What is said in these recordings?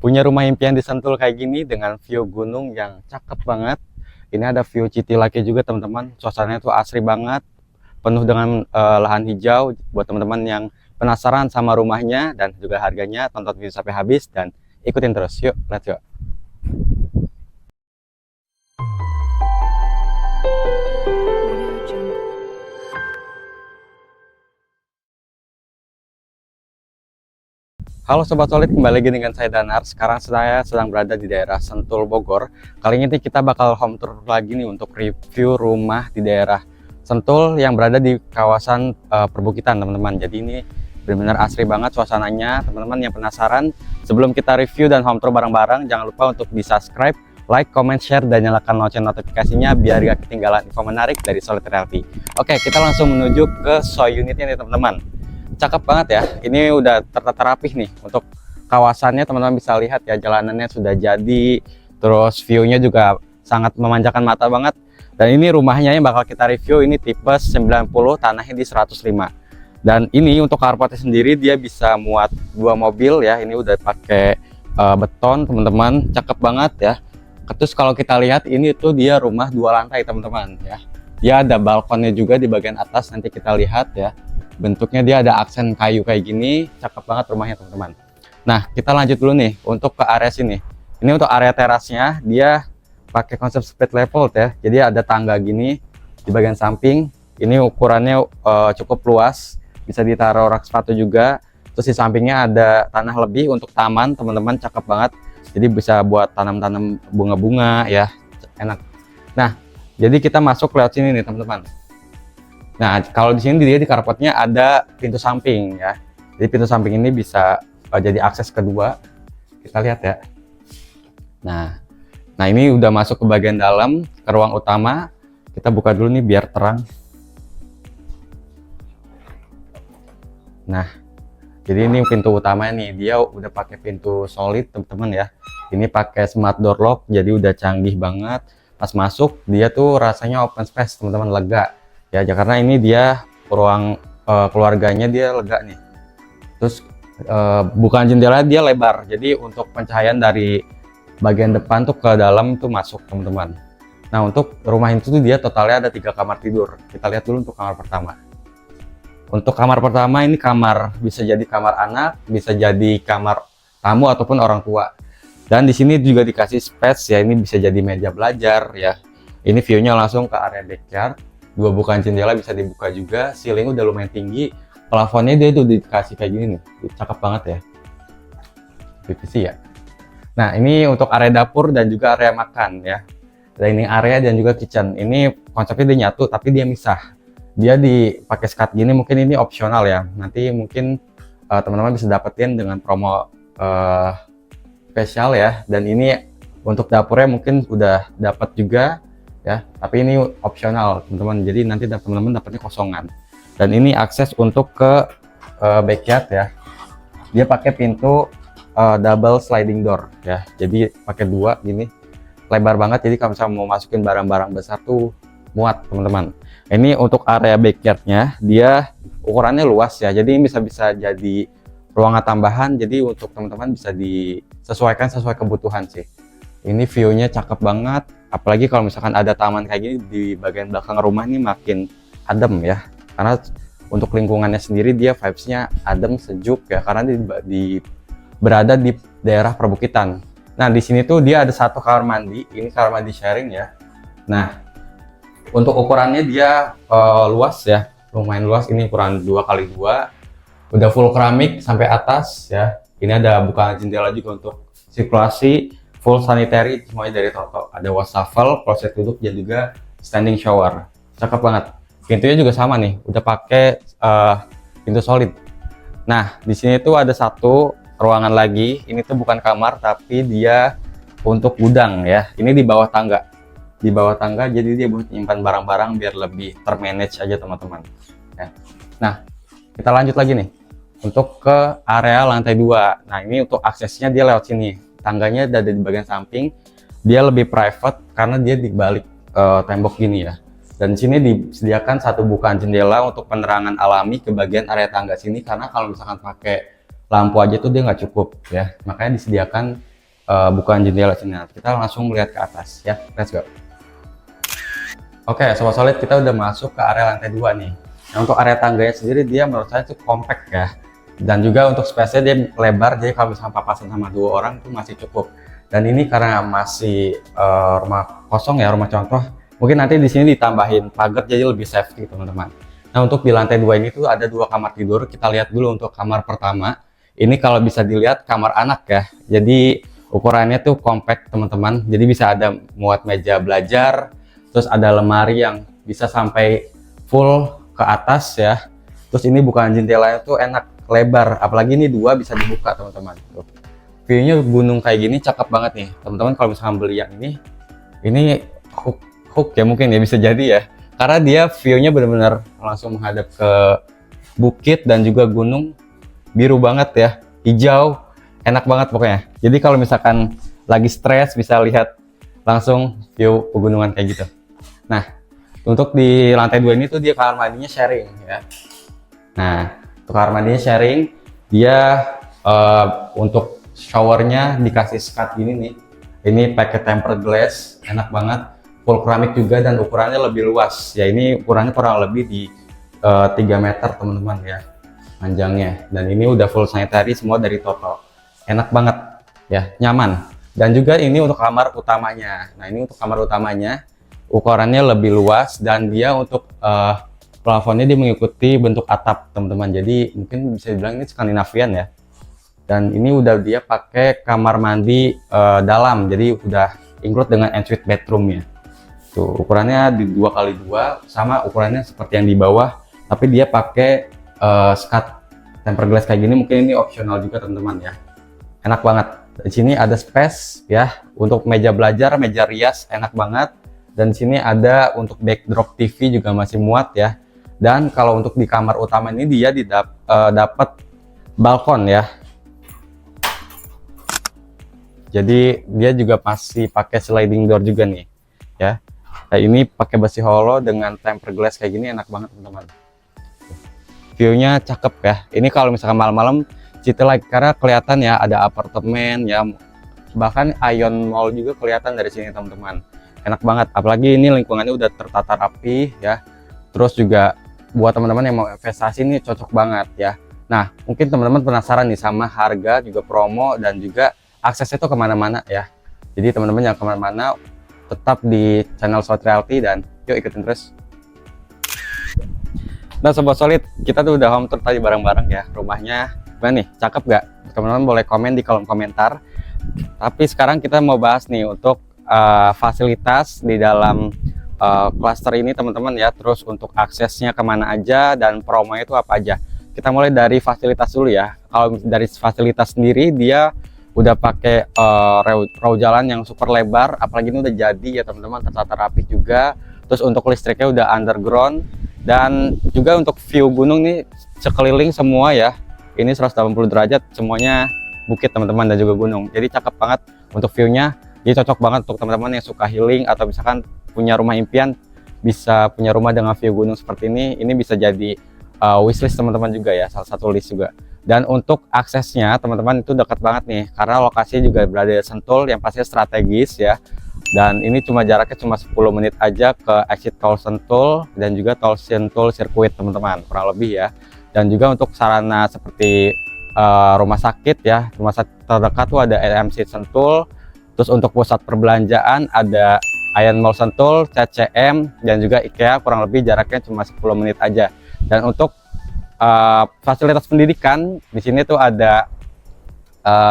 Punya rumah impian di Sentul kayak gini dengan view gunung yang cakep banget. Ini ada view Citilake juga teman-teman. Suasananya tuh asri banget, penuh dengan lahan hijau. Buat teman-teman yang penasaran sama rumahnya dan juga harganya, tonton video sampai habis dan ikutin terus. Yuk, let's go. Halo Sobat Solid, kembali lagi dengan saya Danar. Sekarang saya sedang berada di daerah Sentul, Bogor. Kali ini kita bakal home tour lagi nih untuk review rumah di daerah Sentul yang berada di kawasan perbukitan teman-teman. Jadi ini benar-benar asri banget suasananya. Teman-teman yang penasaran, sebelum kita review dan home tour bareng-bareng, jangan lupa untuk di subscribe, like, comment, share, dan nyalakan lonceng notifikasinya biar gak ketinggalan info menarik dari Solid Realty. Oke, kita langsung menuju ke show unitnya nih teman-teman. Cakep banget ya, ini udah tertata rapih nih. Untuk kawasannya teman-teman bisa lihat ya, jalanannya sudah jadi, terus view-nya juga sangat memanjakan mata banget. Dan ini rumahnya yang bakal kita review, ini tipe 90, tanahnya di 105. Dan ini untuk carportnya sendiri dia bisa muat 2 mobil ya, ini udah pakai beton teman-teman, cakep banget ya. Terus kalau kita lihat ini tuh dia rumah 2 lantai teman-teman ya. Dia ada balkonnya juga di bagian atas, nanti kita lihat ya. Bentuknya dia ada aksen kayu kayak gini, cakep banget rumahnya teman-teman. Nah, kita lanjut dulu nih untuk ke area sini. Ini untuk area terasnya, dia pakai konsep split level ya. Jadi ada tangga gini di bagian samping. Ini ukurannya cukup luas, bisa ditaruh rak sepatu juga. Terus di sampingnya ada tanah lebih untuk taman, teman-teman, cakep banget. Jadi bisa buat tanam-tanam bunga-bunga ya, enak. Nah, jadi kita masuk lewat sini nih teman-teman. Nah, kalau di sini dia di carportnya ada pintu samping ya. Jadi pintu samping ini bisa jadi akses kedua. Kita lihat ya. Nah ini udah masuk ke bagian dalam, ke ruang utama. Kita buka dulu nih biar terang. Nah, jadi ini pintu utamanya nih. Dia udah pakai pintu solid teman-teman ya. Ini pakai smart door lock, jadi udah canggih banget. Pas masuk dia tuh rasanya open space teman-teman, lega. Ya, karena ini dia ruang keluarganya dia lega nih. Terus bukan jendela, dia lebar. Jadi untuk pencahayaan dari bagian depan tuh ke dalam tuh masuk teman-teman. Nah, untuk rumah itu tuh dia totalnya ada 3 kamar tidur. Kita lihat dulu untuk kamar pertama. Untuk kamar pertama ini kamar bisa jadi kamar anak, bisa jadi kamar tamu ataupun orang tua. Dan di sini juga dikasih space ya, ini bisa jadi meja belajar ya. Ini view-nya langsung ke area backyard. 2 bukaan jendela bisa dibuka juga, ceiling udah lumayan tinggi, plafonnya dia tuh dikasih kayak gini nih, cakep banget ya, PVC ya. Nah ini untuk area dapur dan juga area makan ya, dining area dan juga kitchen. Ini konsepnya dia nyatu tapi dia misah, dia dipakai skat gini, mungkin ini opsional ya, nanti mungkin teman-teman bisa dapetin dengan promo spesial ya. Dan ini untuk dapurnya mungkin udah dapat juga ya, tapi ini opsional teman-teman, jadi nanti teman-teman dapatnya kosongan. Dan ini akses untuk ke backyard ya, dia pakai pintu double sliding door ya, jadi pakai 2 gini, lebar banget. Jadi kalau misalnya mau masukin barang-barang besar tuh muat teman-teman. Ini untuk area backyardnya dia ukurannya luas ya, jadi bisa jadi ruangan tambahan. Jadi untuk teman-teman bisa disesuaikan sesuai kebutuhan sih. Ini view-nya cakep banget, apalagi kalau misalkan ada taman kayak gini di bagian belakang rumah ini makin adem ya. Karena untuk lingkungannya sendiri dia vibes-nya adem, sejuk ya, karena berada di daerah perbukitan. Nah, di sini tuh dia ada 1 kamar mandi, ini kamar mandi sharing ya. Nah, untuk ukurannya dia luas ya, lumayan luas. Ini ukuran 2x2, udah full keramik sampai atas ya. Ini ada bukaan jendela juga untuk sirkulasi. Full sanitary semuanya dari Toto. Ada wastafel, kloset duduk, dan juga standing shower. Cakep banget. Pintunya juga sama nih, udah pakai pintu solid. Nah, di sini tuh ada 1 ruangan lagi. Ini tuh bukan kamar, tapi dia untuk gudang ya. Ini di bawah tangga. Di bawah tangga, jadi dia buat nyimpan barang-barang biar lebih termanage aja teman-teman. Ya. Nah, kita lanjut lagi nih. Untuk ke area lantai 2. Nah, ini untuk aksesnya dia lewat sini. Tangganya ada di bagian samping, dia lebih private karena dia di balik tembok gini ya. Dan di sini disediakan 1 bukaan jendela untuk penerangan alami ke bagian area tangga sini, karena kalau misalkan pakai lampu aja tuh dia nggak cukup ya. Makanya disediakan bukan jendela sini. Kita langsung lihat ke atas ya. Let's go. Oke, Sobat Solid, kita udah masuk ke area lantai 2 nih. Nah, untuk area tangganya sendiri dia menurut saya itu compact ya. Dan juga untuk space-nya dia lebar, jadi kalau misalnya papasan sama 2 orang itu masih cukup. Dan ini karena masih rumah kosong ya, rumah contoh. Mungkin nanti di sini ditambahin pagar jadi lebih safety, teman-teman. Nah, untuk di lantai 2 ini tuh ada 2 kamar tidur. Kita lihat dulu untuk kamar pertama. Ini kalau bisa dilihat kamar anak ya. Jadi ukurannya tuh compact, teman-teman. Jadi bisa ada muat meja belajar. Terus ada lemari yang bisa sampai full ke atas ya. Terus ini bukan jendelanya tuh enak, lebar. Apalagi ini 2 bisa dibuka, teman-teman. View-nya gunung kayak gini cakep banget nih. Teman-teman kalau misalkan beli yang ini hook ya mungkin ya, bisa jadi ya. Karena dia view-nya benar-benar langsung menghadap ke bukit dan juga gunung. Biru banget ya, hijau, enak banget pokoknya. Jadi kalau misalkan lagi stres bisa lihat langsung view pegunungan kayak gitu. Nah, untuk di lantai 2 ini tuh dia kamar mandinya sharing ya. Nah, untuk kamar mandinya sharing, dia untuk showernya dikasih skat gini nih. Ini pakai tempered glass, enak banget. Full keramik juga dan ukurannya lebih luas. Ya ini ukurannya kurang lebih di 3 meter, teman-teman ya, panjangnya. Dan ini udah full sanitary semua dari Toto. Enak banget ya, nyaman. Dan juga ini untuk kamar utamanya. Nah, ini untuk kamar utamanya. Ukurannya lebih luas dan dia untuk plafonnya dia mengikuti bentuk atap, teman-teman. Jadi mungkin bisa dibilang ini Skandinavian ya. Dan ini udah dia pakai kamar mandi dalam, jadi udah include dengan ensuite bathroomnya. Tuh ukurannya di 2x2 sama ukurannya seperti yang di bawah, tapi dia pakai skat tempered glass kayak gini. Mungkin ini opsional juga, teman-teman ya. Enak banget. Di sini ada space ya untuk meja belajar, meja rias, enak banget. Dan di sini ada untuk backdrop TV juga masih muat ya. Dan kalau untuk di kamar utama ini dia dapat balkon ya. Jadi dia juga masih pakai sliding door juga nih ya. Nah, ini pakai besi hollow dengan tempered glass kayak gini, enak banget, teman-teman. View-nya cakep ya. Ini kalau misalkan malam-malam city light karena kelihatan ya ada apartemen ya. Bahkan Ion Mall juga kelihatan dari sini, teman-teman. Enak banget, apalagi ini lingkungannya udah tertata rapi ya. Terus juga buat teman-teman yang mau investasi ini cocok banget ya. Nah, mungkin teman-teman penasaran nih sama harga, juga promo, dan juga aksesnya itu kemana-mana ya. Jadi teman-teman yang kemana-mana tetap di channel Solid Realty dan yuk ikutin terus. Nah, Sobat Solid, kita tuh udah home tour tadi bareng-bareng ya. Rumahnya gimana nih, cakep gak? Teman-teman boleh komen di kolom komentar. Tapi sekarang kita mau bahas nih untuk fasilitas di dalam cluster ini, teman-teman ya. Terus untuk aksesnya kemana aja dan promonya itu apa aja. Kita mulai dari fasilitas dulu ya. Kalau dari fasilitas sendiri dia udah pakai row jalan yang super lebar, apalagi ini udah jadi ya, teman-teman, tertata rapi juga. Terus untuk listriknya udah underground dan juga untuk view gunung nih sekeliling semua ya. Ini 180 derajat semuanya bukit, teman-teman, dan juga gunung. Jadi cakep banget untuk view-nya. Jadi cocok banget untuk teman-teman yang suka healing atau misalkan punya rumah impian, bisa punya rumah dengan view gunung seperti ini. Ini bisa jadi wishlist teman-teman juga ya, salah satu list juga. Dan untuk aksesnya, teman-teman, itu dekat banget nih karena lokasinya juga berada di Sentul yang pastinya strategis ya. Dan ini cuma jaraknya cuma 10 menit aja ke exit tol Sentul dan juga tol Sentul Circuit, teman-teman, kurang lebih ya. Dan juga untuk sarana seperti rumah sakit ya, rumah sakit terdekat tuh ada RMC Sentul. Terus untuk pusat perbelanjaan ada Ion Mall Sentul, CCM, dan juga IKEA, kurang lebih jaraknya cuma 10 menit aja. Dan untuk fasilitas pendidikan di sini tuh ada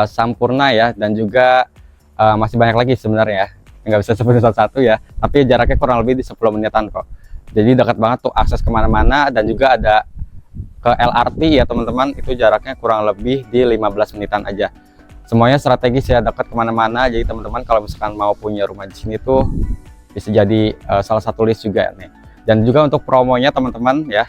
Sampurna ya, dan juga masih banyak lagi sebenarnya, nggak bisa sebutin satu-satu ya, tapi jaraknya kurang lebih di 10 menitan kok. Jadi dekat banget tuh akses kemana-mana. Dan juga ada ke LRT ya, teman-teman, itu jaraknya kurang lebih di 15 menitan aja. Semuanya strategis ya, dekat kemana-mana. Jadi teman-teman kalau misalkan mau punya rumah di sini tuh bisa jadi salah satu list juga nih. Dan juga untuk promonya, teman-teman ya,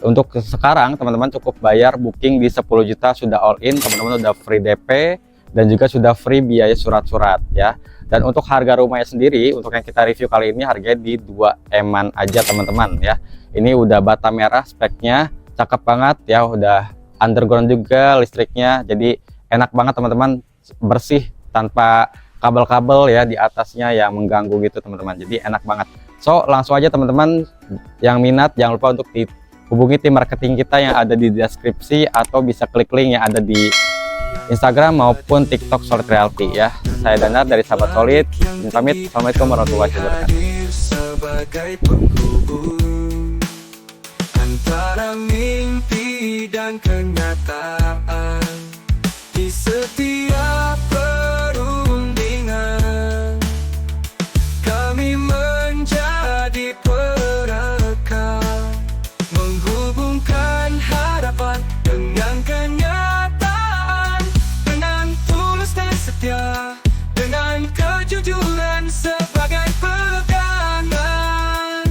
untuk sekarang teman-teman cukup bayar booking di 10 juta sudah all in, teman-teman udah free DP dan juga sudah free biaya surat-surat ya. Dan untuk harga rumahnya sendiri, untuk yang kita review kali ini harganya di 2M-an aja, teman-teman ya. Ini udah bata merah, speknya cakep banget ya, udah underground juga listriknya. Jadi enak banget, teman-teman, bersih tanpa kabel-kabel ya di atasnya yang mengganggu gitu teman-teman. Jadi enak banget. So langsung aja teman-teman yang minat jangan lupa untuk hubungi tim marketing kita yang ada di deskripsi atau bisa klik link yang ada di Instagram maupun TikTok Solid Realty ya. Saya Danar dari Sahabat Solid. Pamit. Assalamualaikum warahmatullahi wabarakatuh. Sebagai penghubung antara mimpi dan kenyataan di setiap perundingan, kami menjadi perekat menghubungkan harapan dengan kenyataan, dengan tulus dan setia, dengan kejujuran sebagai pegangan,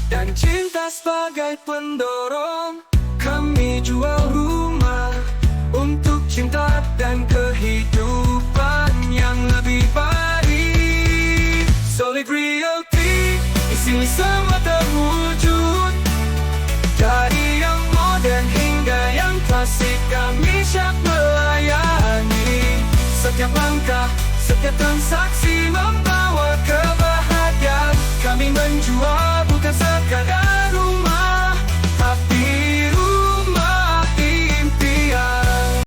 dan cinta sebagai pendorong. Kami jual rumah untuk cinta dan kehidupan yang lebih baik. Solid Realty, di sini semua terwujud. Dari yang modern hingga yang klasik, kami siap melayani. Setiap langkah, setiap transaksi membawa kebahagiaan. Kami menjual bukan sekadar